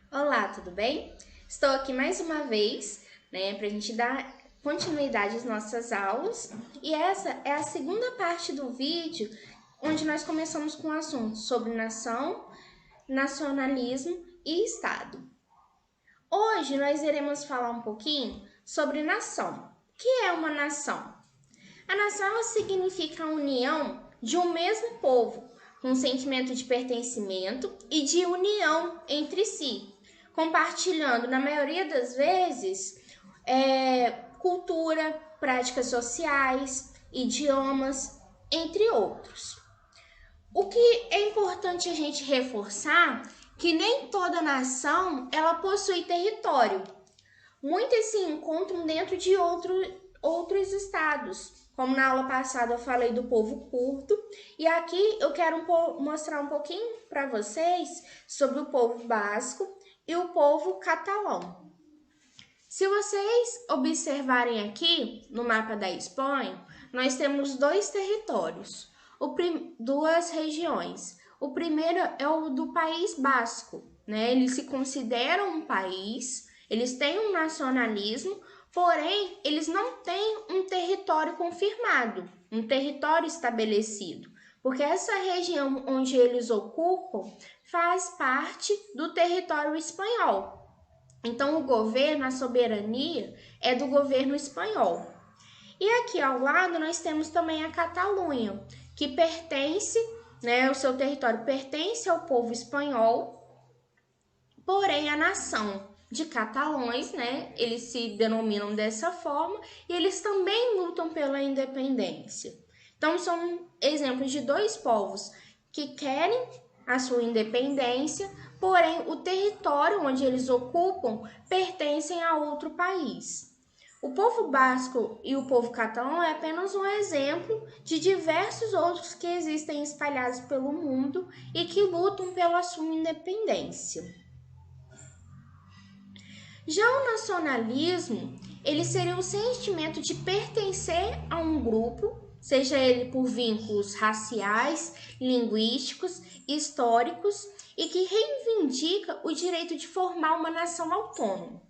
Olá, tudo bem? Estou aqui mais uma vez, para a gente dar continuidade às nossas aulas. E essa é a segunda parte do vídeo, onde nós começamos com o assunto sobre nação, nacionalismo e Estado. Hoje nós iremos falar um pouquinho sobre nação. O que é uma nação? A nação ela significa a união de um mesmo povo, com um sentimento de pertencimento e de união entre si, compartilhando, na maioria das vezes, cultura, práticas sociais, idiomas, entre outros. O que é importante a gente reforçar que nem toda nação ela possui território. Muitas se encontram dentro de outros estados. Como na aula passada eu falei do povo curdo, e aqui eu quero mostrar um pouquinho para vocês sobre o povo basco e o povo catalão. Se vocês observarem aqui no mapa da Espanha, nós temos dois territórios, duas regiões. O primeiro é o do País Basco, né? Eles se consideram um país, eles têm um nacionalismo, porém eles não têm um território confirmado, um território estabelecido, porque essa região onde eles ocupam faz parte do território espanhol. Então, o governo, a soberania, é do governo espanhol. E aqui ao lado nós temos também a Catalunha, que pertence, o seu território pertence ao povo espanhol, porém a nação de catalães, eles se denominam dessa forma e eles também lutam pela independência. Então, são exemplos de dois povos que querem a sua independência, porém o território onde eles ocupam pertencem a outro país. O povo basco e o povo catalão é apenas um exemplo de diversos outros que existem espalhados pelo mundo e que lutam pela sua independência. Já o nacionalismo, ele seria um sentimento de pertencer a um grupo, seja ele por vínculos raciais, linguísticos, históricos, e que reivindica o direito de formar uma nação autônoma.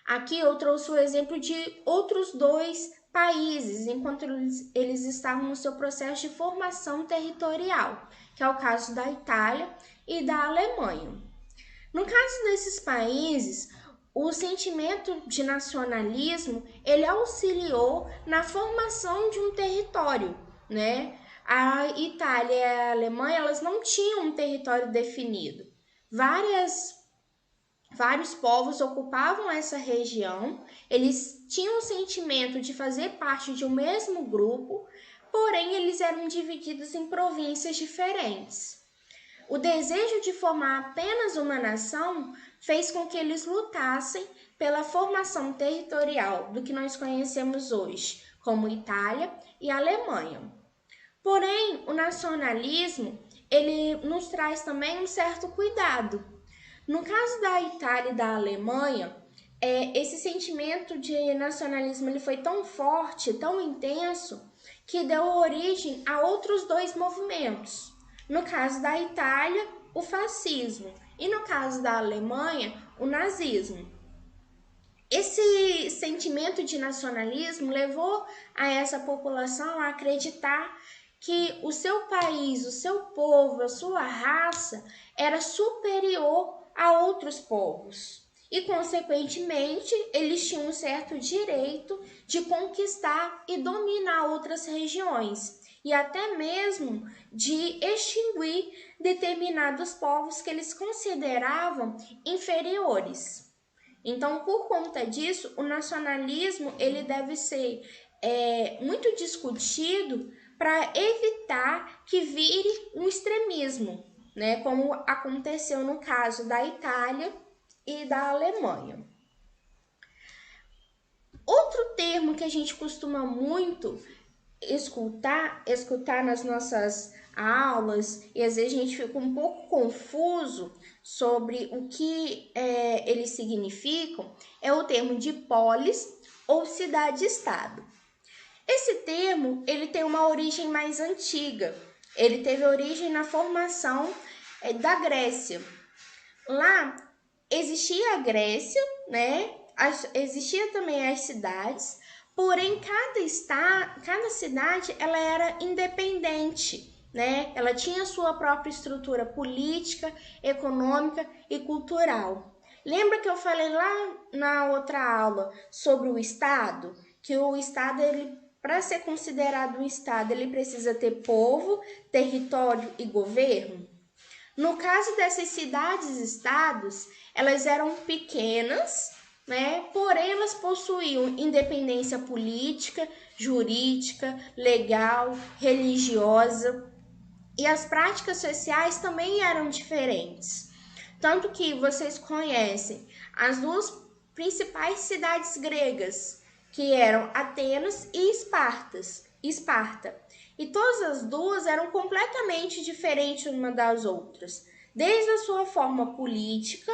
Aqui eu trouxe o exemplo de outros dois países, enquanto eles estavam no seu processo de formação territorial, que é o caso da Itália e da Alemanha. No caso desses países, o sentimento de nacionalismo, ele auxiliou na formação de um território, A Itália e a Alemanha, elas não tinham um território definido. Vários povos ocupavam essa região, eles tinham o sentimento de fazer parte de um mesmo grupo, porém eles eram divididos em províncias diferentes. O desejo de formar apenas uma nação fez com que eles lutassem pela formação territorial do que nós conhecemos hoje como Itália e Alemanha. Porém, o nacionalismo, ele nos traz também um certo cuidado. No caso da Itália e da Alemanha, esse sentimento de nacionalismo ele foi tão forte, tão intenso, que deu origem a outros dois movimentos. No caso da Itália, o fascismo, e no caso da Alemanha, o nazismo. Esse sentimento de nacionalismo levou a essa população a acreditar que o seu país, o seu povo, a sua raça era superior a outros povos. E, consequentemente, eles tinham um certo direito de conquistar e dominar outras regiões, e até mesmo de extinguir determinados povos que eles consideravam inferiores. Então, por conta disso, o nacionalismo ele deve ser muito discutido para evitar que vire um extremismo, como aconteceu no caso da Itália e da Alemanha. Outro termo que a gente costuma muito escutar nas nossas aulas, e às vezes a gente fica um pouco confuso sobre o que eles significam, é o termo de polis ou cidade-estado. Esse termo ele tem uma origem mais antiga, ele teve origem na formação da Grécia. Lá, existia a Grécia, né? Existia também as cidades, porém cada cidade ela era independente, né? Ela tinha sua própria estrutura política, econômica e cultural. Lembra que eu falei lá na outra aula sobre o Estado? Que o Estado, para ser considerado um Estado, ele precisa ter povo, território e governo? No caso dessas cidades-estados, elas eram pequenas, né? Porém, elas possuíam independência política, jurídica, legal, religiosa, e as práticas sociais também eram diferentes. Tanto que vocês conhecem as duas principais cidades gregas, que eram Atenas e Esparta. E todas as duas eram completamente diferentes uma das outras, desde a sua forma política,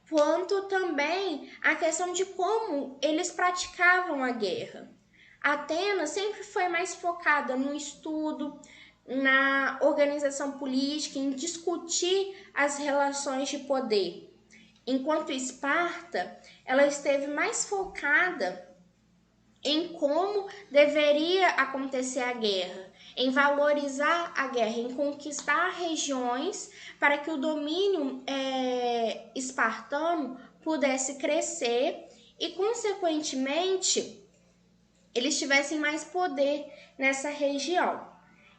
quanto também a questão de como eles praticavam a guerra. Atenas sempre foi mais focada no estudo, na organização política, em discutir as relações de poder. Enquanto Esparta, ela esteve mais focada em como deveria acontecer a guerra, em valorizar a guerra, em conquistar regiões para que o domínio espartano pudesse crescer e, consequentemente, eles tivessem mais poder nessa região.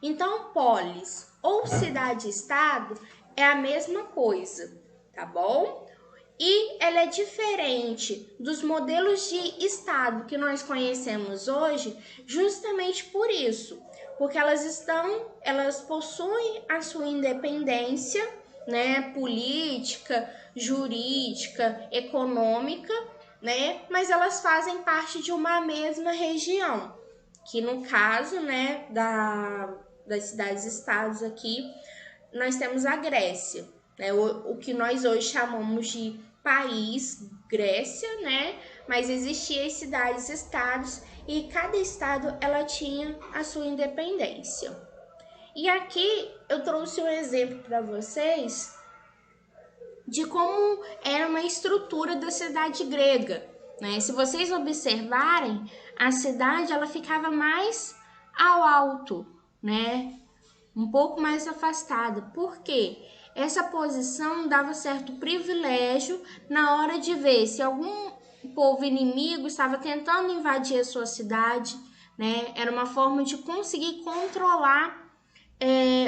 Então, polis ou cidade-estado é a mesma coisa, tá bom? E ela é diferente dos modelos de estado que nós conhecemos hoje, justamente por isso, porque elas possuem a sua independência, né, política, jurídica, econômica, né, mas elas fazem parte de uma mesma região, que no caso, né, das cidades-estados aqui, nós temos a Grécia, né, o que nós hoje chamamos de país, Grécia, né? Mas existiam as cidades-estados e cada estado ela tinha a sua independência. E aqui eu trouxe um exemplo para vocês de como era uma estrutura da cidade grega, né? Se vocês observarem, a cidade ela ficava mais ao alto, né? Um pouco mais afastada. Por quê? Essa posição dava certo privilégio na hora de ver se algum povo inimigo estava tentando invadir a sua cidade, né? Era uma forma de conseguir controlar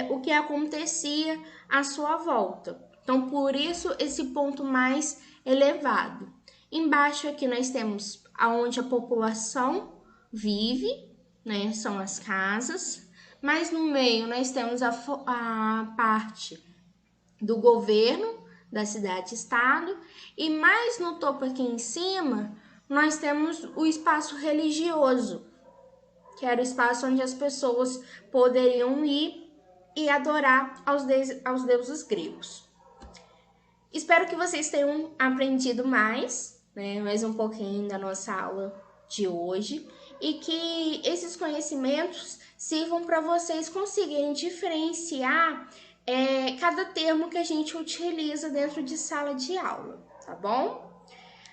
o que acontecia à sua volta. Então, por isso, esse ponto mais elevado. Embaixo aqui nós temos aonde a população vive, né? São as casas. Mas no meio nós temos a parte do governo da cidade-estado e mais no topo aqui em cima nós temos o espaço religioso, que era o espaço onde as pessoas poderiam ir e adorar aos deuses gregos. Espero que vocês tenham aprendido mais um pouquinho da nossa aula de hoje e que esses conhecimentos sirvam para vocês conseguirem diferenciar cada termo que a gente utiliza dentro de sala de aula, tá bom?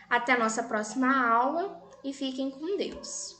Até a nossa próxima aula e fiquem com Deus!